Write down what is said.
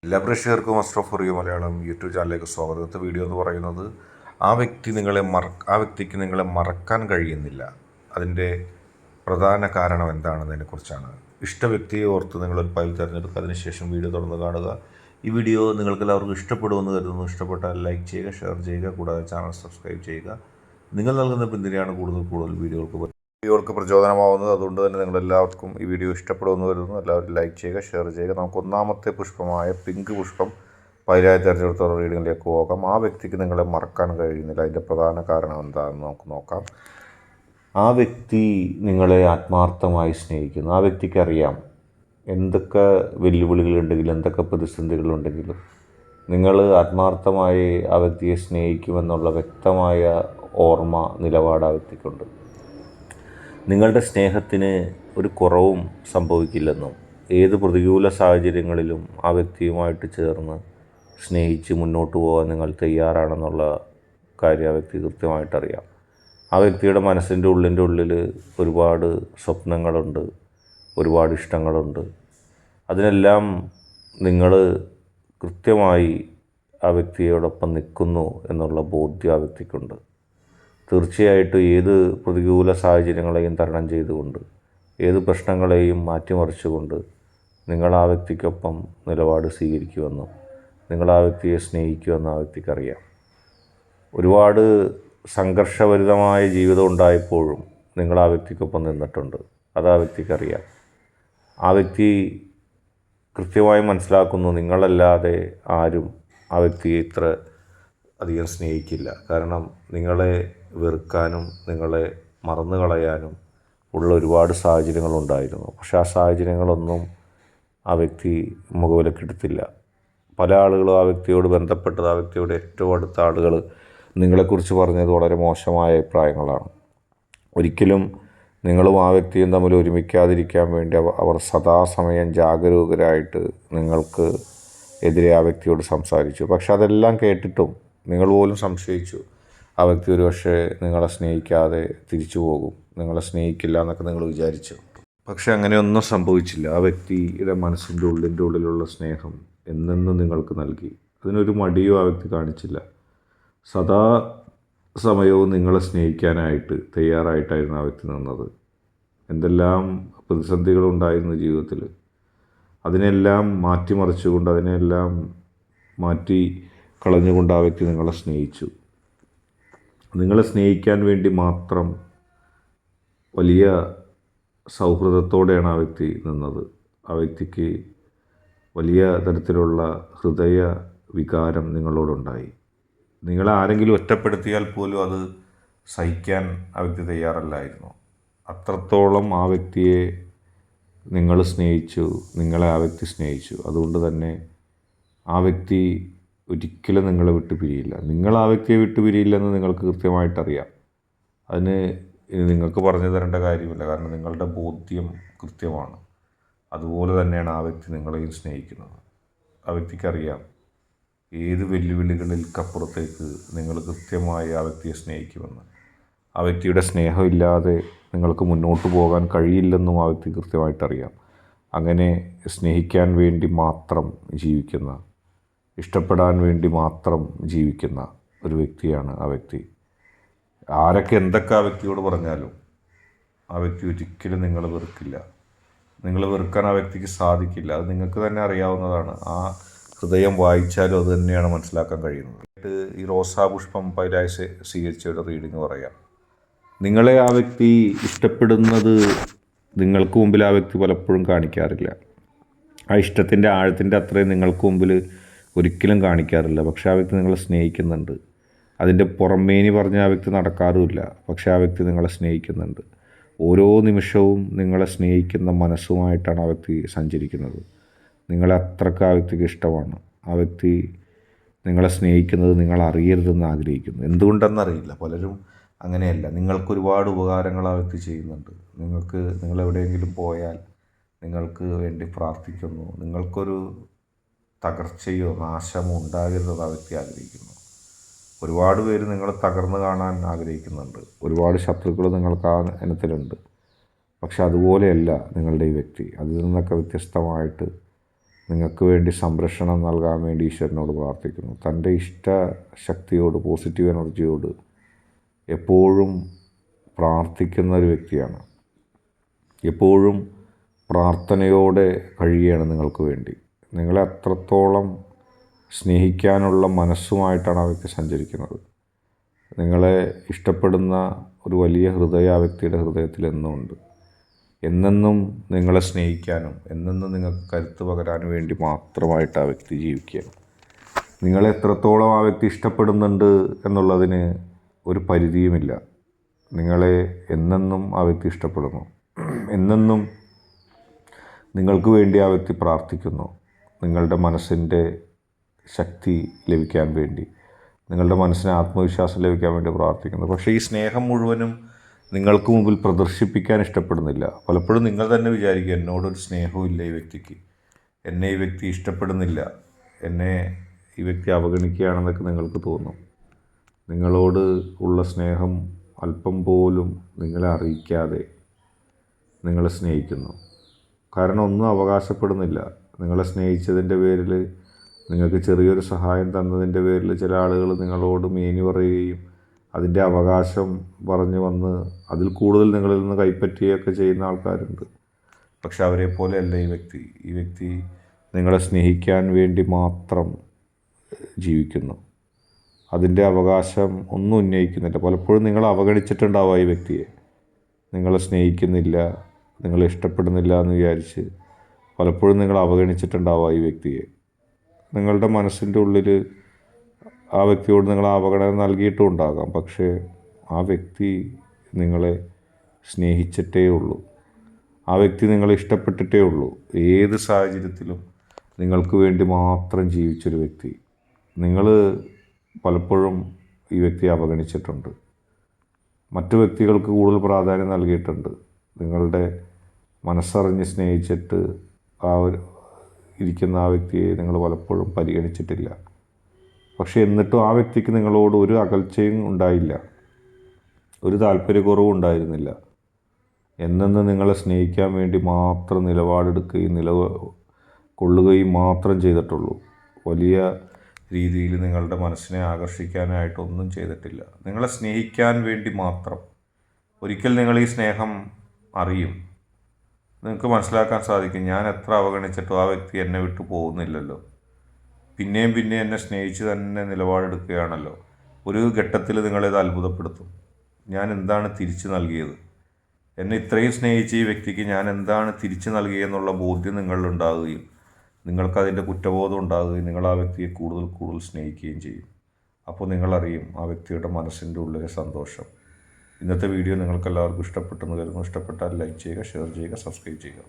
എല്ലാ പ്രേക്ഷകർക്കും അസ്ട്രോഫോറിയ മലയാളം യൂട്യൂബ് ചാനലിലേക്ക് സ്വാഗതം. ഇന്നത്തെ വീഡിയോ എന്ന് പറയുന്നത് ആ വ്യക്തിക്ക് നിങ്ങളെ മറക്കാൻ കഴിയുന്നില്ല. അതിൻ്റെ പ്രധാന കാരണം എന്താണെന്നതിനെക്കുറിച്ചാണ്. ഇഷ്ട വ്യക്തിയെ ഓർത്ത് നിങ്ങളൊരു ഫയൽ തിരഞ്ഞെടുക്കുക. അതിനുശേഷം വീഡിയോ തുടർന്ന് കാണുക. ഈ വീഡിയോ നിങ്ങൾക്ക് എല്ലാവർക്കും ഇഷ്ടപ്പെടുമെന്ന് കരുതുന്നു. ഇഷ്ടപ്പെട്ടാൽ ലൈക്ക് ചെയ്യുക, ഷെയർ ചെയ്യുക, കൂടാതെ ചാനൽ സബ്സ്ക്രൈബ് ചെയ്യുക. നിങ്ങൾ നൽകുന്ന പിന്തുണയാണ് കൂടുതൽ വീഡിയോകൾക്ക് പ്രചോദനമാവുന്നത്. അതുകൊണ്ട് തന്നെ നിങ്ങളെല്ലാവർക്കും ഈ വീഡിയോ ഇഷ്ടപ്പെടുമെന്ന് കരുതുന്നു. എല്ലാവരും ലൈക്ക് ചെയ്യുക, ഷെയർ ചെയ്യുക. നമുക്ക് ഒന്നാമത്തെ പുഷ്പമായ പിങ്ക് പുഷ്പം പൈലായി തിരഞ്ഞെടുത്ത റീഡിങ്ങിലേക്ക് പോകാം. ആ വ്യക്തിക്ക് നിങ്ങളെ മറക്കാൻ കഴിയുന്നില്ല. അതിൻ്റെ പ്രധാന കാരണം എന്താണെന്ന് നമുക്ക് നോക്കാം. ആ വ്യക്തി നിങ്ങളെ ആത്മാർത്ഥമായി സ്നേഹിക്കുന്നു. ആ വ്യക്തിക്കറിയാം എന്തൊക്കെ വെല്ലുവിളികളുണ്ടെങ്കിലും എന്തൊക്കെ പ്രതിസന്ധികളുണ്ടെങ്കിലും നിങ്ങൾ ആത്മാർത്ഥമായി ആ വ്യക്തിയെ സ്നേഹിക്കുമെന്നുള്ള വ്യക്തമായ ഓർമ്മ നിലപാട് ആ വ്യക്തിക്കുണ്ട്. നിങ്ങളുടെ സ്നേഹത്തിന് ഒരു കുറവും സംഭവിക്കില്ലെന്നും ഏത് പ്രതികൂല സാഹചര്യങ്ങളിലും ആ വ്യക്തിയുമായിട്ട് ചേർന്ന് സ്നേഹിച്ച് മുന്നോട്ട് പോകാൻ നിങ്ങൾ തയ്യാറാണെന്നുള്ള കാര്യം ആ വ്യക്തി കൃത്യമായിട്ടറിയാം. ആ വ്യക്തിയുടെ മനസ്സിൻ്റെ ഉള്ളിൽ ഒരുപാട് സ്വപ്നങ്ങളുണ്ട്, ഒരുപാട് ഇഷ്ടങ്ങളുണ്ട്. അതിനെല്ലാം നിങ്ങൾ കൃത്യമായി ആ വ്യക്തിയോടൊപ്പം നിൽക്കുന്നു എന്നുള്ള ബോധ്യം ആ വ്യക്തിക്കുണ്ട്. തീർച്ചയായിട്ടും ഏത് പ്രതികൂല സാഹചര്യങ്ങളെയും തരണം ചെയ്തുകൊണ്ട്, ഏത് പ്രശ്നങ്ങളെയും മാറ്റിമറിച്ചുകൊണ്ട് നിങ്ങൾ ആ വ്യക്തിക്കൊപ്പം നിലപാട് സ്വീകരിക്കുമെന്നും നിങ്ങൾ ആ വ്യക്തിയെ സ്നേഹിക്കുമെന്നും ആ വ്യക്തിക്കറിയാം. ഒരുപാട് സംഘർഷഭരിതമായ ജീവിതം ഉണ്ടായപ്പോഴും നിങ്ങൾ ആ വ്യക്തിക്കൊപ്പം നിന്നിട്ടുണ്ട്. അത് ആ വ്യക്തിക്കറിയാം. ആ വ്യക്തി കൃത്യമായി മനസ്സിലാക്കുന്നു, നിങ്ങളല്ലാതെ ആരും ആ വ്യക്തിയെ ഇത്ര അധികം സ്നേഹിക്കില്ല. കാരണം നിങ്ങളെ വെറുക്കാനും നിങ്ങളെ മറന്നു കളയാനും ഉള്ള ഒരുപാട് സാഹചര്യങ്ങളുണ്ടായിരുന്നു. പക്ഷേ ആ സാഹചര്യങ്ങളൊന്നും ആ വ്യക്തി മുഖവിലക്കെടുത്തില്ല. പല ആളുകളും ആ വ്യക്തിയോട് ബന്ധപ്പെട്ടത്, ആ വ്യക്തിയോട് ഏറ്റവും അടുത്ത ആളുകൾ നിങ്ങളെക്കുറിച്ച് പറഞ്ഞത് വളരെ മോശമായ അഭിപ്രായങ്ങളാണ്. ഒരിക്കലും നിങ്ങളും ആ വ്യക്തിയും തമ്മിൽ ഒരുമിക്കാതിരിക്കാൻ വേണ്ടി അവർ സദാസമയം ജാഗരൂകരായിട്ട് നിങ്ങൾക്ക് എതിരെ ആ വ്യക്തിയോട് സംസാരിച്ചു. പക്ഷെ അതെല്ലാം കേട്ടിട്ടും നിങ്ങൾ പോലും സംശയിച്ചു, ആ വ്യക്തി ഒരു പക്ഷേ നിങ്ങളെ സ്നേഹിക്കാതെ തിരിച്ചു പോകും, നിങ്ങളെ സ്നേഹിക്കില്ല എന്നൊക്കെ നിങ്ങൾ വിചാരിച്ചു. പക്ഷെ അങ്ങനെയൊന്നും സംഭവിച്ചില്ല. ആ വ്യക്തിയുടെ മനസ്സിൻ്റെ ഉള്ളിലുള്ള സ്നേഹം എന്നെന്നും നിങ്ങൾക്ക് നൽകി. അതിനൊരു മടിയോ ആ വ്യക്തി കാണിച്ചില്ല. സദാ സമയവും നിങ്ങളെ സ്നേഹിക്കാനായിട്ട് തയ്യാറായിട്ടായിരുന്നു ആ വ്യക്തി നിന്നത്. എന്തെല്ലാം പ്രതിസന്ധികളുണ്ടായിരുന്നു ജീവിതത്തിൽ, അതിനെല്ലാം മാറ്റിമറിച്ചുകൊണ്ട്, അതിനെല്ലാം മാറ്റി കളഞ്ഞുകൊണ്ട് ആ വ്യക്തി നിങ്ങളെ സ്നേഹിച്ചു. നിങ്ങളെ സ്നേഹിക്കാൻ വേണ്ടി മാത്രം വലിയ സൗഹൃദത്തോടെയാണ് ആ വ്യക്തി നിന്നത്. ആ വ്യക്തിക്ക് വലിയ തരത്തിലുള്ള ഹൃദയ വികാരം നിങ്ങളോടുണ്ടായി. നിങ്ങളെ ആരെങ്കിലും ഒറ്റപ്പെടുത്തിയാൽ പോലും അത് സഹിക്കാൻ ആ വ്യക്തി തയ്യാറല്ലായിരുന്നു. അത്രത്തോളം ആ വ്യക്തിയെ നിങ്ങൾ സ്നേഹിച്ചു, നിങ്ങളെ ആ വ്യക്തി സ്നേഹിച്ചു. അതുകൊണ്ട് തന്നെ ആ വ്യക്തി ഒരിക്കലും നിങ്ങളെ വിട്ടു പിരിയില്ല. നിങ്ങൾ ആ വ്യക്തിയെ വിട്ടു പിരിയില്ലെന്ന് നിങ്ങൾക്ക് കൃത്യമായിട്ടറിയാം. അതിന് നിങ്ങൾക്ക് പറഞ്ഞു തരേണ്ട കാര്യമില്ല. കാരണം നിങ്ങളുടെ ബോധ്യം കൃത്യമാണ്. അതുപോലെ തന്നെയാണ് ആ വ്യക്തി നിങ്ങളെയും സ്നേഹിക്കുന്നത്. ആ വ്യക്തിക്കറിയാം ഏത് വെല്ലുവിളികൾക്കപ്പുറത്തേക്ക് നിങ്ങൾ കൃത്യമായി ആ വ്യക്തിയെ സ്നേഹിക്കുമെന്ന്. ആ വ്യക്തിയുടെ സ്നേഹമില്ലാതെ നിങ്ങൾക്ക് മുന്നോട്ട് പോകാൻ കഴിയില്ലെന്നും ആ വ്യക്തി കൃത്യമായിട്ടറിയാം. അങ്ങനെ സ്നേഹിക്കാൻ വേണ്ടി മാത്രം ജീവിക്കുന്ന, ഇഷ്ടപ്പെടാൻ വേണ്ടി മാത്രം ജീവിക്കുന്ന ഒരു വ്യക്തിയാണ് ആ വ്യക്തി. ആരൊക്കെ എന്തൊക്കെ ആ വ്യക്തിയോട് പറഞ്ഞാലും ആ വ്യക്തി ഒരിക്കലും നിങ്ങളെ വെറുക്കില്ല. നിങ്ങളെ വെറുക്കാൻ ആ വ്യക്തിക്ക് സാധിക്കില്ല. അത് നിങ്ങൾക്ക് തന്നെ അറിയാവുന്നതാണ്. ആ ഹൃദയം വായിച്ചാലും അത് തന്നെയാണ് മനസ്സിലാക്കാൻ കഴിയുന്നത്. ഈ റോസാപുഷ്പം പൈലായി സ്വീകരിച്ച ഒരു റീഡിങ് പറയാം. നിങ്ങളെ ആ വ്യക്തി ഇഷ്ടപ്പെടുന്നത് നിങ്ങൾക്ക് മുമ്പിൽ ആ വ്യക്തി പലപ്പോഴും കാണിക്കാറില്ല. ആ ഇഷ്ടത്തിൻ്റെ ആഴത്തിൻ്റെ അത്രയും നിങ്ങൾക്ക് മുമ്പിൽ ഒരിക്കലും കാണിക്കാറില്ല. പക്ഷേ ആ വ്യക്തി നിങ്ങളെ സ്നേഹിക്കുന്നുണ്ട്. അതിൻ്റെ പുറമേനി പറഞ്ഞ് ആ വ്യക്തി നടക്കാറുമില്ല. പക്ഷേ ആ വ്യക്തി നിങ്ങളെ സ്നേഹിക്കുന്നുണ്ട്. ഓരോ നിമിഷവും നിങ്ങളെ സ്നേഹിക്കുന്ന മനസ്സുമായിട്ടാണ് ആ വ്യക്തി സഞ്ചരിക്കുന്നത്. നിങ്ങളെ അത്രയ്ക്ക് ആ വ്യക്തിക്ക് ഇഷ്ടമാണ്. ആ വ്യക്തി നിങ്ങളെ സ്നേഹിക്കുന്നത് നിങ്ങൾ അറിയരുതെന്ന് ആഗ്രഹിക്കുന്നു. എന്തുകൊണ്ടെന്നറിയില്ല. പലരും അങ്ങനെയല്ല. നിങ്ങൾക്കൊരുപാട് ഉപകാരങ്ങൾ ആ വ്യക്തി ചെയ്യുന്നുണ്ട്. നിങ്ങളെവിടെയെങ്കിലും പോയാൽ നിങ്ങൾക്ക് വേണ്ടി പ്രാർത്ഥിക്കുന്നു. നിങ്ങൾക്കൊരു തകർച്ചയോ നാശമോ ഉണ്ടാകരുതെന്ന് ആ വ്യക്തി ആഗ്രഹിക്കുന്നു. ഒരുപാട് പേര് നിങ്ങളെ തകർന്നു കാണാൻ ആഗ്രഹിക്കുന്നുണ്ട്. ഒരുപാട് ശത്രുക്കൾ നിങ്ങൾക്ക് ആ ഇനത്തിലുണ്ട്. പക്ഷെ അതുപോലെയല്ല നിങ്ങളുടെ ഈ വ്യക്തി. അതിൽ നിന്നൊക്കെ വ്യത്യസ്തമായിട്ട് നിങ്ങൾക്ക് വേണ്ടി സംരക്ഷണം നൽകാൻ വേണ്ടി ഈശ്വരനോട് പ്രാർത്ഥിക്കുന്നു. തൻ്റെ ഇഷ്ടശക്തിയോട്, പോസിറ്റീവ് എനർജിയോട് എപ്പോഴും പ്രാർത്ഥിക്കുന്ന ഒരു വ്യക്തിയാണ്. എപ്പോഴും പ്രാർത്ഥനയോടെ കഴിയുകയാണ് നിങ്ങൾക്ക് വേണ്ടി. നിങ്ങളെ അത്രത്തോളം സ്നേഹിക്കാനുള്ള മനസ്സുമായിട്ടാണ് ആ വ്യക്തി സഞ്ചരിക്കുന്നത്. നിങ്ങളെ ഇഷ്ടപ്പെടുന്ന ഒരു വലിയ ഹൃദയം ആ വ്യക്തിയുടെ ഹൃദയത്തിൽ എന്നുമുണ്ട്. എന്നെന്നും നിങ്ങളെ സ്നേഹിക്കാനും എന്നെന്നും നിങ്ങൾക്ക് കരുത്ത് പകരാനും വേണ്ടി മാത്രമായിട്ട് ആ വ്യക്തി ജീവിക്കുകയാണ്. നിങ്ങളെ എത്രത്തോളം ആ വ്യക്തി ഇഷ്ടപ്പെടുന്നുണ്ട് എന്നുള്ളതിന് ഒരു പരിധിയുമില്ല. നിങ്ങളെ എന്നെന്നും ആ വ്യക്തി ഇഷ്ടപ്പെടുന്നു. എന്നെന്നും നിങ്ങൾക്ക് വേണ്ടി ആ വ്യക്തി പ്രാർത്ഥിക്കുന്നു. നിങ്ങളുടെ മനസ്സിൻ്റെ ശക്തി ലഭിക്കാൻ വേണ്ടി, നിങ്ങളുടെ മനസ്സിന് ആത്മവിശ്വാസം ലഭിക്കാൻ വേണ്ടി പ്രാർത്ഥിക്കുന്നു. പക്ഷേ ഈ സ്നേഹം മുഴുവനും നിങ്ങൾക്ക് മുമ്പിൽ പ്രദർശിപ്പിക്കാൻ ഇഷ്ടപ്പെടുന്നില്ല. പലപ്പോഴും നിങ്ങൾ തന്നെ വിചാരിക്കുക, എന്നോടൊരു സ്നേഹവും ഇല്ല ഈ വ്യക്തിക്ക്, എന്നെ ഈ വ്യക്തി ഇഷ്ടപ്പെടുന്നില്ല, എന്നെ ഈ വ്യക്തി അവഗണിക്കുകയാണെന്നൊക്കെ നിങ്ങൾക്ക് തോന്നും. നിങ്ങളോട് ഉള്ള സ്നേഹം അല്പം പോലും നിങ്ങളെ അറിയിക്കാതെ നിങ്ങളെ സ്നേഹിക്കുന്നു. കാരണം ഒന്നും അവകാശപ്പെടുന്നില്ല. നിങ്ങളെ സ്നേഹിച്ചതിൻ്റെ പേരിൽ, നിങ്ങൾക്ക് ചെറിയൊരു സഹായം തന്നതിൻ്റെ പേരിൽ ചില ആളുകൾ നിങ്ങളോട് മേനി പറയുകയും അതിൻ്റെ അവകാശം പറഞ്ഞു വന്ന് അതിൽ കൂടുതൽ നിങ്ങളിൽ നിന്ന് കൈപ്പറ്റുകയൊക്കെ ചെയ്യുന്ന ആൾക്കാരുണ്ട്. പക്ഷെ അവരെ പോലെയല്ല ഈ വ്യക്തി. ഈ വ്യക്തി നിങ്ങളെ സ്നേഹിക്കാൻ വേണ്ടി മാത്രം ജീവിക്കുന്നു. അതിൻ്റെ അവകാശം ഒന്നും ഉന്നയിക്കുന്നില്ല. പലപ്പോഴും നിങ്ങൾ അവഗണിച്ചിട്ടുണ്ടാവുക ഈ വ്യക്തിയെ. നിങ്ങളെ സ്നേഹിക്കുന്നില്ല, നിങ്ങളെ ഇഷ്ടപ്പെടുന്നില്ല എന്ന് വിചാരിച്ച് പലപ്പോഴും നിങ്ങൾ അവഗണിച്ചിട്ടുണ്ടാവുക ഈ വ്യക്തിയെ. നിങ്ങളുടെ മനസ്സിൻ്റെ ഉള്ളിൽ ആ വ്യക്തിയോട് നിങ്ങൾ അവഗണന നൽകിയിട്ടും ഉണ്ടാകാം. പക്ഷേ ആ വ്യക്തി നിങ്ങളെ സ്നേഹിച്ചിട്ടേ ഉള്ളൂ. ആ വ്യക്തി നിങ്ങളെ ഇഷ്ടപ്പെട്ടിട്ടേ ഉള്ളൂ. ഏത് സാഹചര്യത്തിലും നിങ്ങൾക്ക് വേണ്ടി മാത്രം ജീവിച്ചൊരു വ്യക്തി. നിങ്ങൾ പലപ്പോഴും ഈ വ്യക്തിയെ അവഗണിച്ചിട്ടുണ്ട്. മറ്റു വ്യക്തികൾക്ക് കൂടുതൽ പ്രാധാന്യം നൽകിയിട്ടുണ്ട്. നിങ്ങളുടെ മനസ്സറിഞ്ഞ് സ്നേഹിച്ചിട്ട് ഇരിക്കുന്ന ആ വ്യക്തിയെ നിങ്ങൾ പലപ്പോഴും പരിഗണിച്ചിട്ടില്ല. പക്ഷേ എന്നിട്ടും ആ വ്യക്തിക്ക് നിങ്ങളോട് ഒരു അകൽച്ചയും ഉണ്ടായില്ല, ഒരു താല്പര്യക്കുറവും ഉണ്ടായിരുന്നില്ല. എന്നെന്ന് നിങ്ങളെ സ്നേഹിക്കാൻ വേണ്ടി മാത്രം നിലപാടെടുക്കുകയും കൊള്ളുകയും മാത്രം ചെയ്തിട്ടുള്ളൂ. വലിയ രീതിയിൽ നിങ്ങളുടെ മനസ്സിനെ ആകർഷിക്കാനായിട്ടൊന്നും ചെയ്തിട്ടില്ല. നിങ്ങളെ സ്നേഹിക്കാൻ വേണ്ടി മാത്രം. ഒരിക്കൽ നിങ്ങൾ ഈ സ്നേഹം അറിയും. നിങ്ങൾക്ക് മനസ്സിലാക്കാൻ സാധിക്കും, ഞാൻ എത്ര അവഗണിച്ചിട്ടും ആ വ്യക്തി എന്നെ വിട്ടു പോകുന്നില്ലല്ലോ, പിന്നെയും എന്നെ സ്നേഹിച്ച് തന്നെ നിലപാടെടുക്കുകയാണല്ലോ. ഒരു ഘട്ടത്തിൽ നിങ്ങളത് അത്ഭുതപ്പെടുത്തും. ഞാൻ എന്താണ് തിരിച്ചു നൽകിയത്, എന്നെ ഇത്രയും സ്നേഹിച്ച ഈ വ്യക്തിക്ക് ഞാൻ എന്താണ് തിരിച്ചു നൽകിയെന്നുള്ള ബോധ്യം നിങ്ങളിലുണ്ടാകുകയും നിങ്ങൾക്കതിൻ്റെ കുറ്റബോധം ഉണ്ടാകുകയും നിങ്ങൾ ആ വ്യക്തിയെ കൂടുതൽ സ്നേഹിക്കുകയും ചെയ്യും. അപ്പോൾ നിങ്ങളറിയും ആ വ്യക്തിയുടെ മനസ്സിൻ്റെ ഉള്ളിലെ സന്തോഷം. ഇന്നത്തെ വീഡിയോ നിങ്ങൾക്ക് എല്ലാവർക്കും ഇഷ്ടപ്പെട്ടെന്ന് കരുതുന്നു. ഇഷ്ടപ്പെട്ടാൽ ലൈക്ക് ചെയ്യുക, ഷെയർ ചെയ്യുക, സബ്സ്ക്രൈബ് ചെയ്യുക.